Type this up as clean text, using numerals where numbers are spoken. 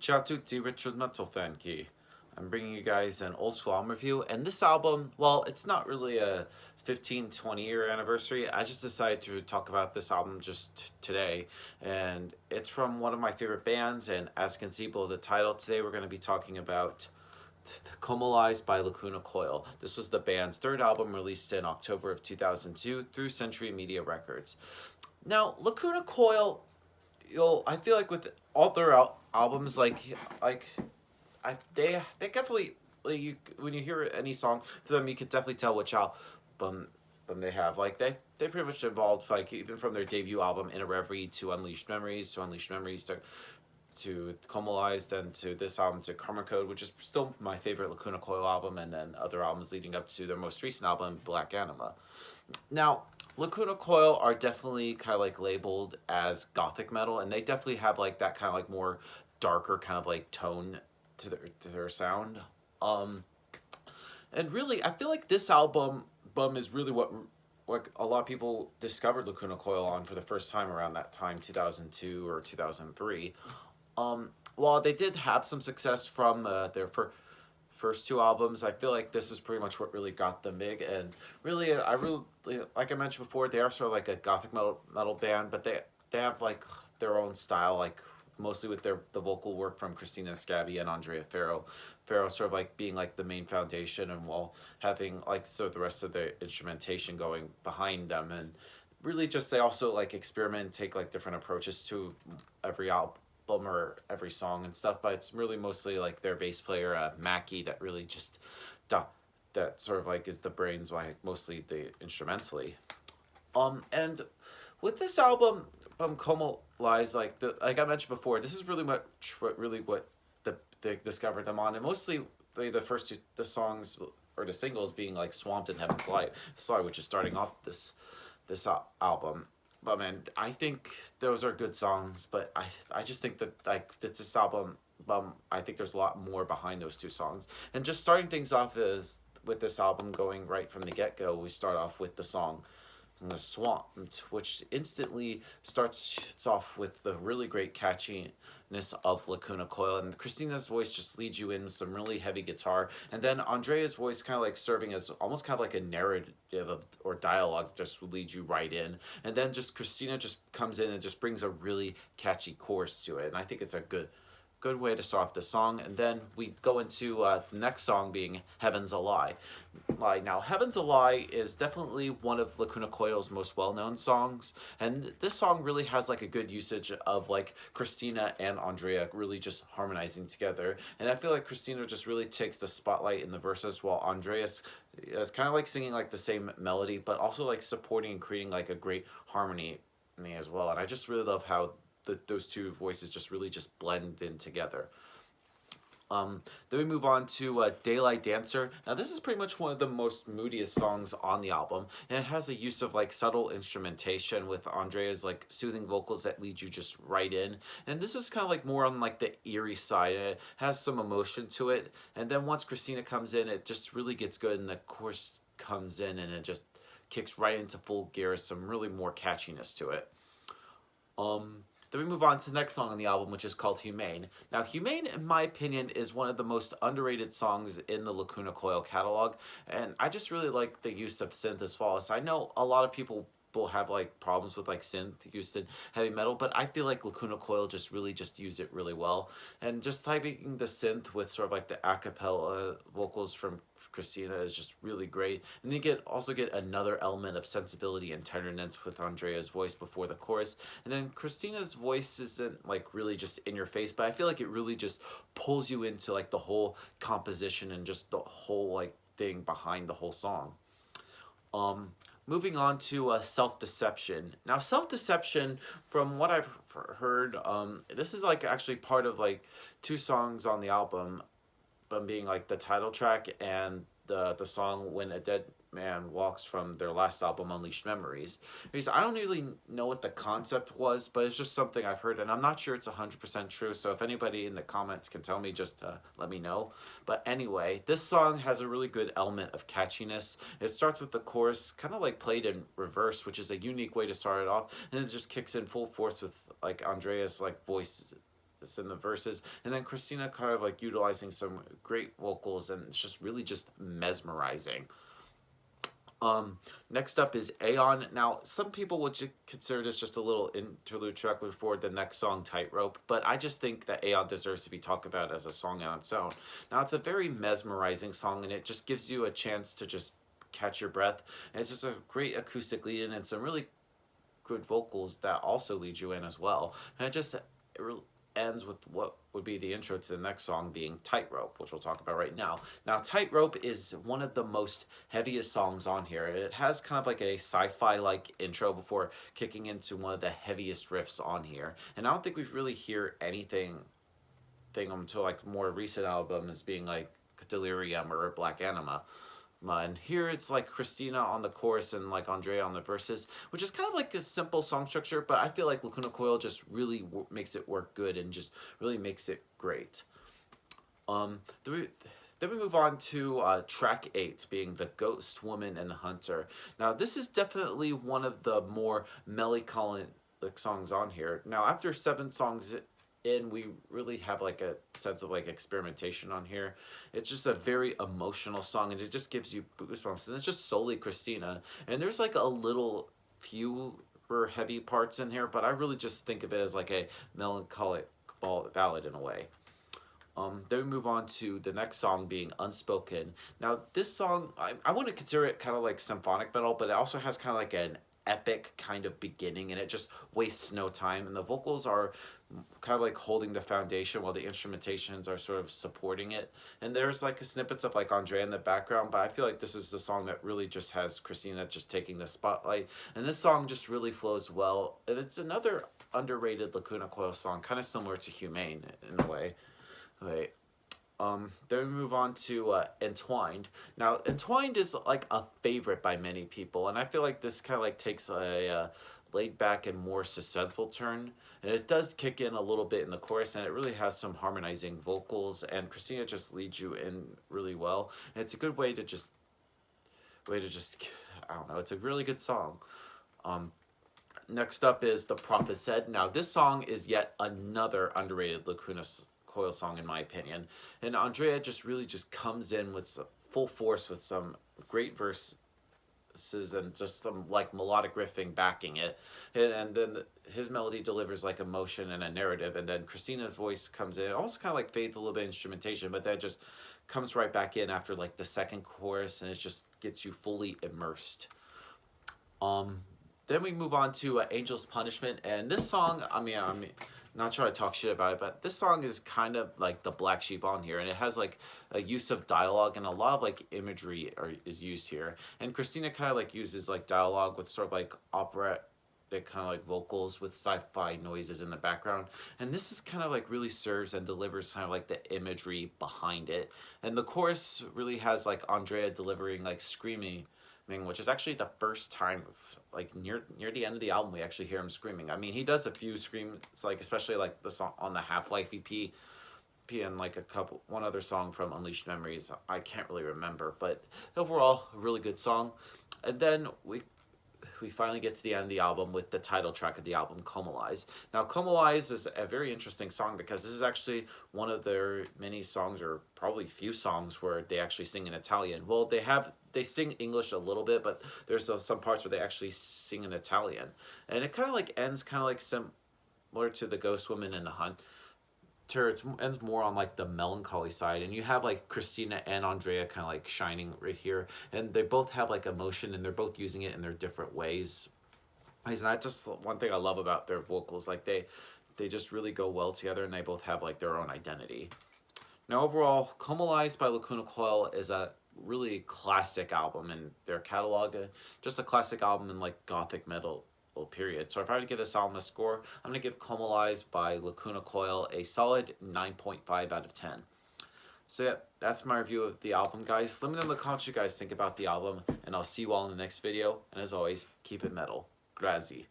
Ciao a tutti, Richard Metal Fan Key. I'm bringing you guys an old school album review, and this album, well, it's not really a 15, 20 year anniversary. I just decided to talk about this album just today, and it's from one of my favorite bands, and as you can see below the title, today we're going to be talking about Comalies by Lacuna Coil. This was the band's third album released in October of 2002 through Century Media Records. Now, Lacuna Coil, I feel like with all their albums, they definitely, like, you when you hear any song for them, you could definitely tell which album they have. Like they pretty much evolved, like even from their debut album In a Reverie to Unleashed Memories to Comalies, then to this album to Karma Code, which is still my favorite Lacuna Coil album, and then other albums leading up to their most recent album Black Anima. Now, Lacuna Coil are definitely kind of like labeled as gothic metal, and they definitely have like that kind of like more darker kind of like tone to their sound. Um, and really, I feel like this album is really what a lot of people discovered Lacuna Coil on for the first time around that time, 2002 or 2003. While they did have some success from their first two albums, I feel like this is pretty much what really got them big. And really, I really, like I mentioned before, they are sort of like a gothic metal band, but they have like their own style, like mostly with the vocal work from Christina Scabby and Andrea Farrow. Farrow sort of like being like the main foundation, and while having like sort of the rest of the instrumentation going behind them. And really just they also like experiment, take like different approaches to every album or every song and stuff, but it's really mostly like their bass player Mackie that really just that sort of like is the brains behind mostly the instrumentally. And with this album, Como Lies, like I mentioned before, this is really much what they discovered them on, and mostly the first two the songs or the singles being like Swamped in Heaven's Light, sorry, which is starting off this album. But man, I think those are good songs, but I just think that like this album, I think there's a lot more behind those two songs. And just starting things off is with this album going right from the get go, we start off with the song The Swamp, which instantly starts off with the really great catchiness of Lacuna Coil, and Christina's voice just leads you in some really heavy guitar, and then Andrea's voice kind of like serving as almost kind of like a narrative or dialogue, just leads you right in, and then just Christina just comes in and just brings a really catchy chorus to it, and I think it's a good way to start off the song. And then we go into the next song being Heaven's a Lie. Now, Heaven's a Lie is definitely one of Lacuna Coil's most well-known songs, and this song really has like a good usage of like Christina and Andrea really just harmonizing together, and I feel like Christina just really takes the spotlight in the verses, while Andreas is kind of like singing like the same melody, but also like supporting and creating like a great harmony as well. And I just really love how those two voices just really just blend in together. Then we move on to Daylight Dancer. Now this is pretty much one of the most moodiest songs on the album, and it has a use of like subtle instrumentation with Andrea's like soothing vocals that lead you just right in. And this is kind of like more on like the eerie side, and it has some emotion to it. And then once Christina comes in, it just really gets good, and the chorus comes in, and it just kicks right into full gear, some really more catchiness to it. Then we move on to the next song on the album, which is called Humane. Now, Humane, in my opinion, is one of the most underrated songs in the Lacuna Coil catalog, and I just really like the use of synth as well. So I know a lot of people will have like problems with like synth used in heavy metal, but I feel like Lacuna Coil just really just use it really well. And just typing the synth with sort of like the a cappella vocals from Christina is just really great. And you also get another element of sensibility and tenderness with Andrea's voice before the chorus. And then Christina's voice isn't like really just in your face, but I feel like it really just pulls you into like the whole composition and just the whole like thing behind the whole song. Moving on to Self-Deception. Now, Self-Deception, from what I've heard, this is like actually part of like two songs on the album, being like the title track and the song When a Dead Man Walks from their last album Unleashed Memories. Because I don't really know what the concept was, but it's just something I've heard, and I'm not sure it's 100% true, so if anybody in the comments can tell me, just let me know. But anyway, this song has a really good element of catchiness. It starts with the chorus kind of like played in reverse, which is a unique way to start it off, and it just kicks in full force with like Andrea's like voice in the verses, and then Christina kind of like utilizing some great vocals, and it's just really just mesmerizing. Next up is Aeon. Now, some people would consider this just a little interlude track before the next song, Tightrope, but I just think that Aeon deserves to be talked about as a song on its own. Now, it's a very mesmerizing song, and it just gives you a chance to just catch your breath, and it's just a great acoustic lead in and some really good vocals that also lead you in as well. And it ends with what would be the intro to the next song being Tightrope, which we'll talk about right now. Now, Tightrope is one of the most heaviest songs on here. It has kind of like a sci-fi like intro before kicking into one of the heaviest riffs on here. And I don't think we really hear anything until like more recent albums being like Delirium or Black Anima. And here it's like Christina on the chorus and like Andrea on the verses, which is kind of like a simple song structure, but I feel like Lacuna Coil just really makes it work good and just really makes it great. Then we move on to track 8, being The Ghost, Woman, and the Hunter. Now, this is definitely one of the more melancholic songs on here. Now, after 7 songs in, we really have like a sense of like experimentation on here. It's just a very emotional song, and it just gives you goosebumps, and it's just solely Christina, and there's like a little fewer heavy parts in here, but I really just think of it as like a melancholic ballad in a way. Then we move on to the next song being Unspoken. Now, this song, I wouldn't consider it kind of like symphonic metal, but it also has kind of like an epic kind of beginning, and it just wastes no time, and the vocals are kind of like holding the foundation while the instrumentations are sort of supporting it, and there's like snippets of like Andrea in the background, but I feel like this is the song that really just has Christina just taking the spotlight, and this song just really flows well, and it's another underrated Lacuna Coil song, kind of similar to Humane in a way. Okay. Then we move on to Entwined. Now, Entwined is like a favorite by many people, and I feel like this kind of like takes a laid back and more suspenseful turn, and it does kick in a little bit in the chorus, and it really has some harmonizing vocals, and Christina just leads you in really well, and it's a good way to just I don't know, it's a really good song. Next up is The Prophet Said. Now, this song is yet another underrated Lacuna Coil song in my opinion, and Andrea just really just comes in with full force with some great verses and just some like melodic riffing backing it, and then his melody delivers like emotion and a narrative, and then Christina's voice comes in. It also kind of like fades a little bit in instrumentation, but then just comes right back in after like the second chorus, and it just gets you fully immersed. Then we move on to Angel's Punishment, and this song, I mean, not trying to talk shit about it, but this song is kind of like the black sheep on here, and it has like a use of dialogue, and a lot of like imagery is used here, and Christina kind of like uses like dialogue with sort of like operatic kind of like vocals with sci-fi noises in the background, and this is kind of like really serves and delivers kind of like the imagery behind it, and the chorus really has like Andrea delivering like screaming, which is actually the first time, like near the end of the album, we actually hear him screaming. I mean, he does a few screams, like especially like the song on the Half-Life EP, and like one other song from Unleashed Memories. I can't really remember, but overall, a really good song. And then we finally get to the end of the album with the title track of the album, Comalies. Now, Comalies is a very interesting song because this is actually one of their many songs, or probably few songs, where they actually sing in Italian. Well, they sing English a little bit, but there's some parts where they actually sing in Italian. And it kind of like ends kind of like similar to The Ghost, Woman, and the Hunter. It ends more on like the melancholy side, and you have like Christina and Andrea kind of like shining right here, and they both have like emotion, and they're both using it in their different ways. And that's just one thing I love about their vocals, like they just really go well together, and they both have like their own identity. Now, overall, Comalies by Lacuna Coil is a really classic album in their catalog, just a classic album in like gothic metal period. So if I were to give this album a score, I'm going to give Comalies by Lacuna Coil a solid 9.5 out of 10. So yeah, that's my review of the album, guys. Let me know in the comments what you guys think about the album, and I'll see you all in the next video. And as always, keep it metal. Grazie.